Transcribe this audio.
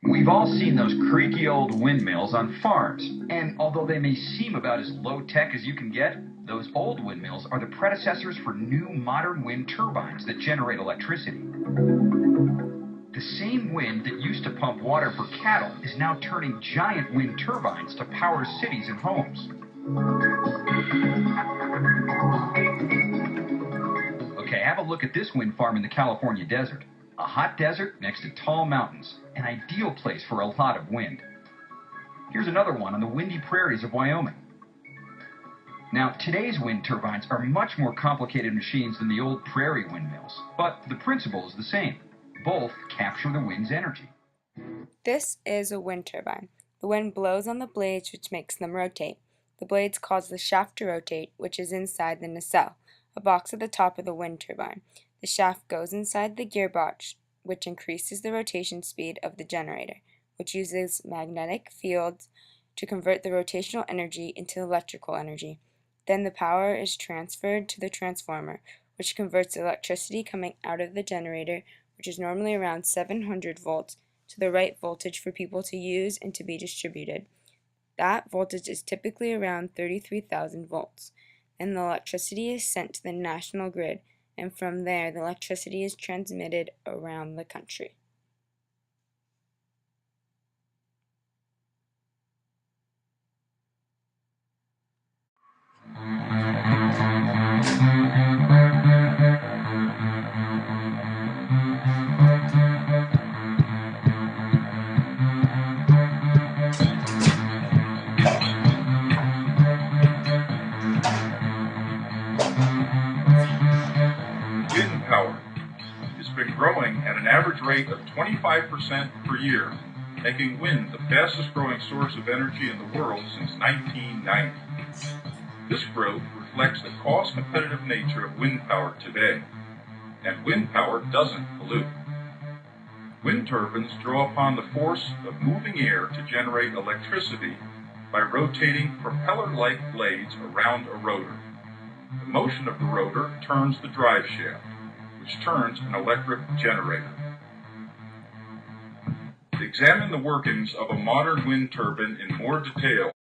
We've all seen those creaky old windmills on farms, and although they may seem about as low-tech as you can get, those old windmills are the predecessors for new modern wind turbines that generate electricity. The same wind that used to pump water for cattle is now turning giant wind turbines to power cities and homes. Okay, have a look at this wind farm in the California desert. A hot desert next to tall mountains, an ideal place for a lot of wind. Here's another one on the windy prairies of Wyoming. Now, today's wind turbines are much more complicated machines than the old prairie windmills, but the principle is the same. Both capture the wind's energy. This is a wind turbine. The wind blows on the blades, which makes them rotate. The blades cause the shaft to rotate, which is inside the nacelle, a box at the top of the wind turbine. The shaft goes inside the gearbox, which increases the rotation speed of the generator, which uses magnetic fields to convert the rotational energy into electrical energy. Then the power is transferred to the transformer, which converts the electricity coming out of the generator, which is normally around 700 volts, to the right voltage for people to use and to be distributed. That voltage is typically around 33,000 volts. Then the electricity is sent to the national grid, and from there the electricity is transmitted around the country. Wind power has been growing at an average rate of 25% per year, making wind the fastest growing source of energy in the world since 1990. This growth reflects the cost-competitive nature of wind power today, and wind power doesn't pollute. Wind turbines draw upon the force of moving air to generate electricity by rotating propeller-like blades around a rotor. The motion of the rotor turns the drive shaft, which turns an electric generator. To examine the workings of a modern wind turbine in more detail,